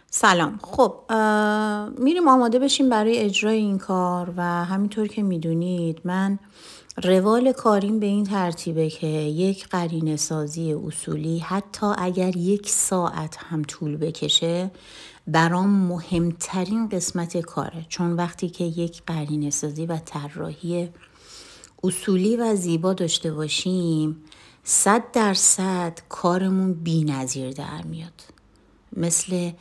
سلام. خب میریم آماده بشیم برای اجرای این کار و همینطور که میدونید من روال کاریم به این ترتیبه که یک قرینه سازی اصولی حتی اگر 1 ساعت هم طول بکشه برام مهمترین قسمت کاره، چون وقتی که یک قرینه سازی و طراحی اصولی و زیبا داشته باشیم 100% کارمون بی‌نظیر در میاد. مثل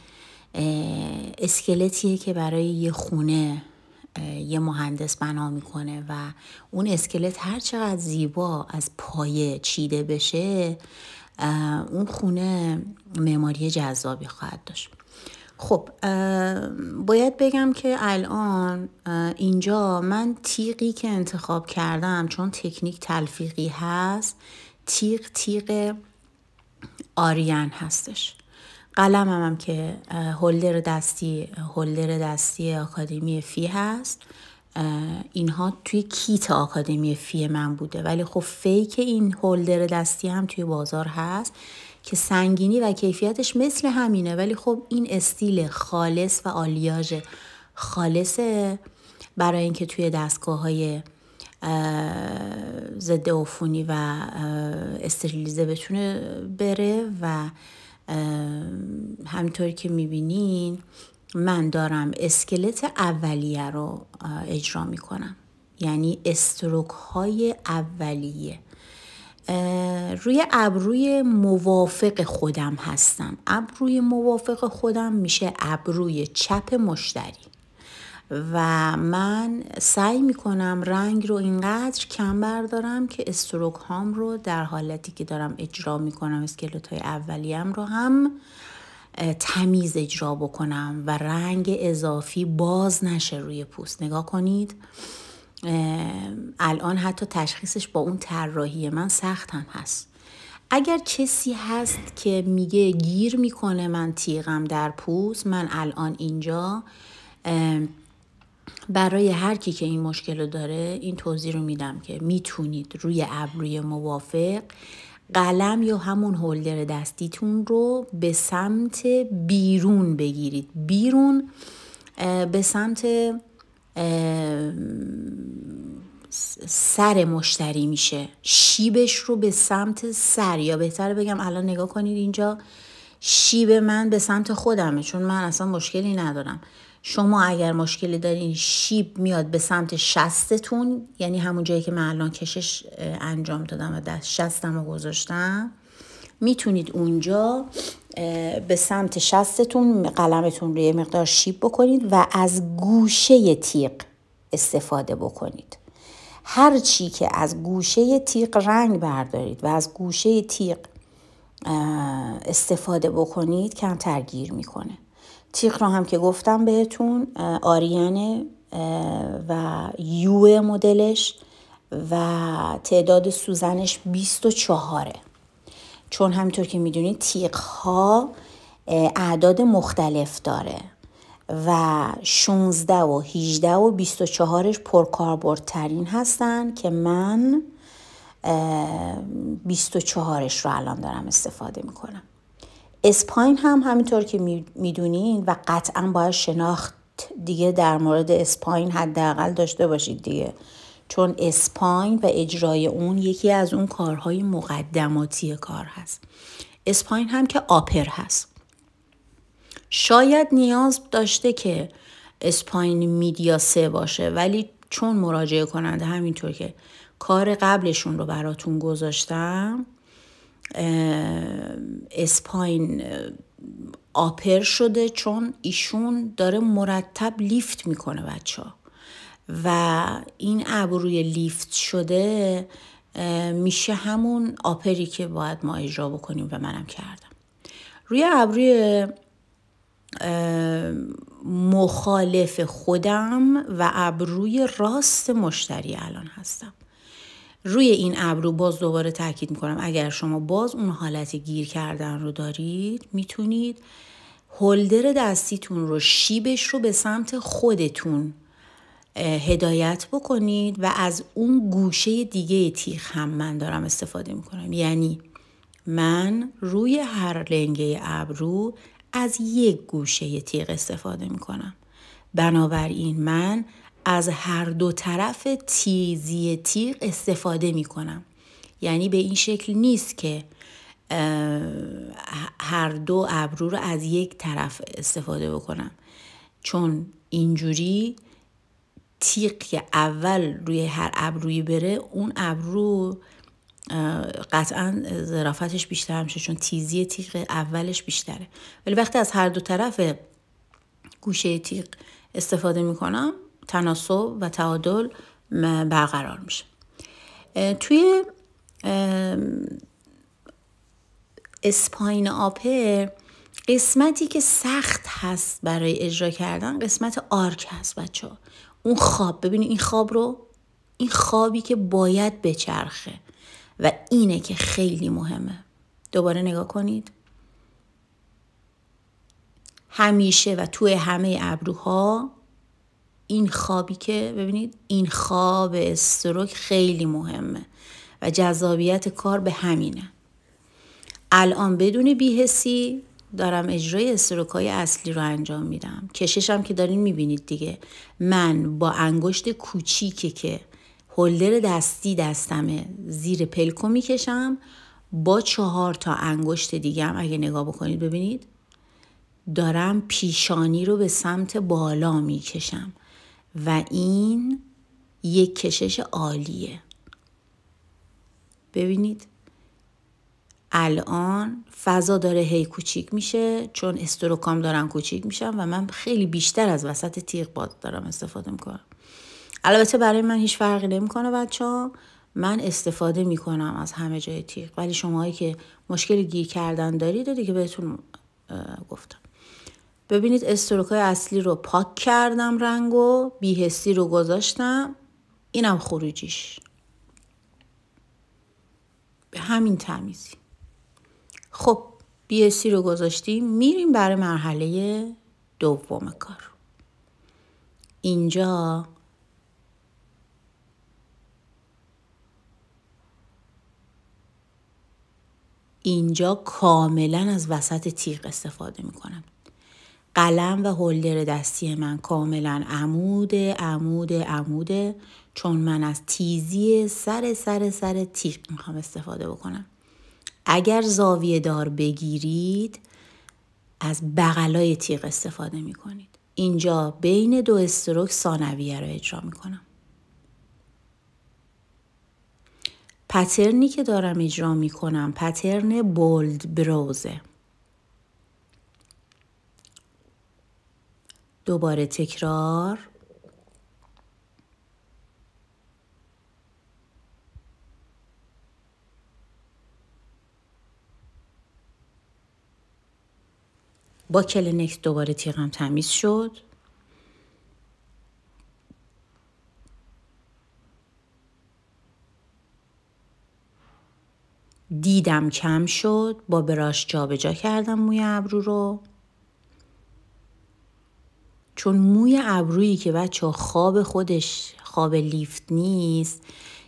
اسکلتیه که برای یه خونه یه مهندس بنا میکنه و اون اسکلت هر چقدر زیبا از پایه چیده بشه اون خونه معماری جذابی خواهد داشت. خب باید بگم که الان اینجا من تیغی که انتخاب کردم چون تکنیک تلفیقی هست، تیغ آریان هستش. قلمم هم که هولدر دستی آکادمی فی هست. اینها توی کیت آکادمی فی من بوده، ولی خب فیک این هولدر دستی هم توی بازار هست که سنگینی و کیفیتش مثل همینه، ولی خب این استیل خالص و آلیاژ خالصه برای اینکه توی دستگاه‌های ضد عفونی و استریلیزه بتونه بره و همینطوری که میبینین من دارم اسکلت اولیه رو اجرا میکنم، یعنی استروک های اولیه. روی ابروی موافق خودم هستم. ابروی موافق خودم میشه ابروی چپ مشتری و من سعی میکنم رنگ رو اینقدر کم بردارم که استروک هام رو در حالتی که دارم اجرا میکنم اسکلت های اولیم رو هم تمیز اجرا بکنم و رنگ اضافی باز نشه روی پوست. نگاه کنید الان حتی تشخیصش با اون طراحی من سخت هم هست. اگر کسی هست که میگه گیر میکنه من تیغم در پوست، من الان اینجا برای هر کی که این مشکل رو داره این توضیح رو میدم که میتونید روی ابروی موافق قلم یا همون هولدر دستیتون رو به سمت بیرون بگیرید. بیرون به سمت سر مشتری میشه، شیبش رو به سمت سر، یا بهتر بگم الان نگاه کنید اینجا شیب من به سمت خودمه چون من اصلا مشکلی ندارم. شما اگر مشکلی دارین شیب میاد به سمت شستتون، یعنی همون جایی که من الان کشش انجام دادم و دست شستم رو گذاشتم، میتونید اونجا به سمت شستتون قلمتون رو یه مقدار شیب بکنید و از گوشه تیغ استفاده بکنید. هر چی که از گوشه تیغ رنگ بردارید و از گوشه تیغ استفاده بکنید کمتر گیر میکنه. تیغ رو هم که گفتم بهتون آریانه و یو مدلش و تعداد سوزنش 24. چون همینطور که میدونید تیغ ها اعداد مختلف داره و 16 و 18 و 24ش پرکاربردترین هستن که من 24ش رو الان دارم استفاده میکنم. اسپاین هم همینطور که میدونین و قطعا باید شناخت دیگه در مورد اسپاین حداقل داشته باشید دیگه، چون اسپاین و اجرای اون یکی از اون کارهای مقدماتی کار هست. اسپاین هم که آپر هست. شاید نیاز داشته که اسپاین میدیا 3 باشه، ولی چون مراجعه کننده همینطور که کار قبلشون رو براتون گذاشتم اسپاین آپر شده، چون ایشون داره مرتب لیفت میکنه بچه‌ها و این ابروی لیفت شده میشه همون آپری که باید ما اجرا بکنیم و منم کردم. روی ابروی مخالف خودم و ابروی راست مشتری الان هستم. روی این ابرو باز دوباره تاکید میکنم اگر شما باز اون حالت گیر کردن رو دارید میتونید هولدر دستیتون رو شیبش رو به سمت خودتون هدایت بکنید و از اون گوشه دیگه تیغ هم من دارم استفاده میکنم. یعنی من روی هر لنگه ابرو از یک گوشه تیغ استفاده میکنم. بنابراین من از هر دو طرف تیزی تیغ استفاده میکنم. یعنی به این شکل نیست که هر دو ابرو رو از یک طرف استفاده بکنم، چون اینجوری تیغ که اول روی هر ابرویی بره، اون ابرو قطعا ظرافتش بیشتر میشه، چون تیزی تیغ اولش بیشتره. ولی وقتی از هر دو طرف گوشه تیغ استفاده میکنم، تناسب و تعادل برقرار میشه. توی اسپاین آپر قسمتی که سخت هست برای اجرا کردن قسمت آرک هست بچه ها. اون خواب، ببینید این خواب رو، این خوابی که باید بچرخه و اینه که خیلی مهمه. دوباره نگاه کنید، همیشه و توی همه ابروها این خوابی که ببینید، این خواب استروک خیلی مهمه و جذابیت کار به همینه. الان بدون بی‌حسی دارم اجرای استروک‌های اصلی رو انجام میدم. کششم که دارین میبینید دیگه، من با انگشت کوچیکی که هولدر دستی دستمه زیر پلکو میکشم، با 4 تا انگشت دیگه هم اگه نگاه بکنید ببینید دارم پیشانی رو به سمت بالا میکشم و این یک کشش عالیه. ببینید الان فضا داره هی کوچیک میشه، چون استروکام دارن کوچیک میشن و من خیلی بیشتر از وسط تیغ باز دارم استفاده میکنم. البته برای من هیچ فرقی نمیکنه بچه‌ها، من استفاده میکنم از همه جای تیغ، ولی شماهایی که مشکل گیر کردن دارید دیگه بهتون گفتم. ببینید استروکای اصلی رو پاک کردم، رنگو بی‌حسی رو گذاشتم، اینم خروجیش به همین تمیزی. خب بی‌حسی رو گذاشتیم، میریم برای مرحله دوم کار. اینجا کاملا از وسط تیغ استفاده میکنم. قلم و هولدر دستی من کاملا عموده، چون من از تیزی سر تیغ میخوام استفاده بکنم. اگر زاویه دار بگیرید از بغلای تیغ استفاده میکنید. اینجا بین 2 استروک ثانویه رو اجرا میکنم. پترنی که دارم اجرا میکنم پترن بولد بروزه. دوباره تکرار. با کلینکس دوباره تیغم تمیز شد. دیدم کم شد، با براش جابجا کردم موی ابرو رو، چون موی ابرویی که بچه خواب خودش خواب لیفت نیست،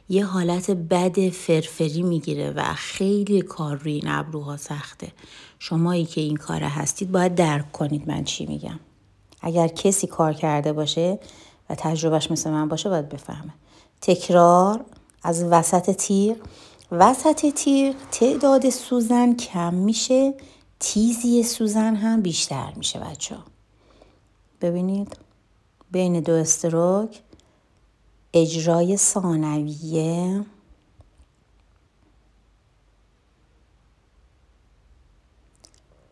یه حالت بد فرفری میگیره و خیلی کار روی این ابروها سخته. شمایی که این کار هستید باید درک کنید من چی میگم. اگر کسی کار کرده باشه و تجربهش مثل من باشه باید بفهمه. تکرار از وسط تیغ تعداد سوزن کم میشه، تیزی سوزن هم بیشتر میشه بچه ها. ببینید بین 2 استروک اجرای ثانویه،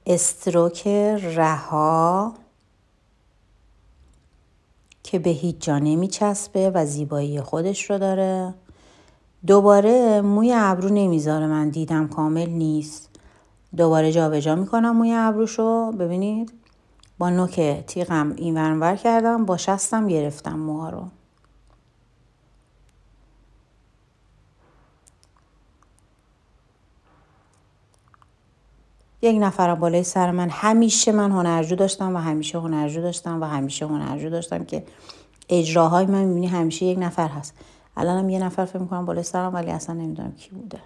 استروک رها که به هیچ جا نمیچسبه و زیبایی خودش رو داره. دوباره موی ابرو نمیذاره، من دیدم کامل نیست. دوباره جابجا میکنم موی ابروشو. ببینید با نوک تیغم این ور اون ور کردم، با شستم گرفتم موها رو. یک نفرم بالای سر من. همیشه من هنرجو داشتم که اجراهای من میبینی همیشه یک نفر هست. الانم یه نفر فکر میکنم بالای سرم، ولی اصلا نمیدونم کی بوده.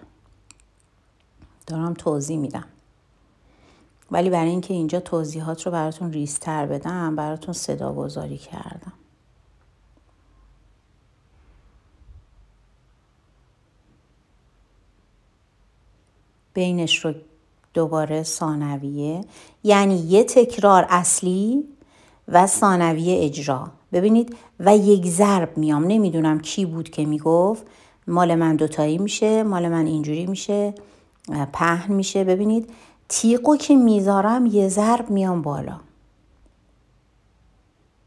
دارم توضیح میدم. ولی برای اینکه اینجا توضیحات رو براتون ریزتر بدم براتون صدا گذاری کردم. بینش رو دوباره ثانویه، یعنی یه تکرار اصلی و ثانویه اجرا. ببینید و یک ضرب میام، نمیدونم کی بود که میگفت مال من دوتایی میشه، مال من اینجوری میشه، پهن میشه. ببینید تیغو که میذارم یه ضرب میام بالا،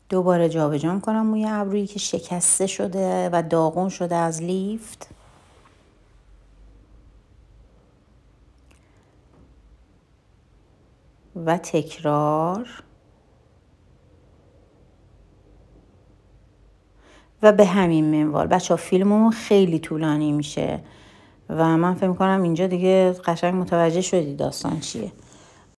دوباره جابجا میکنم موی ابرویی که شکسته شده و داغون شده از لیفت. و تکرار و به همین منوال. بچه ها فیلممون خیلی طولانی میشه و من فکر میکنم اینجا دیگه قشنگ متوجه شدی داستان چیه.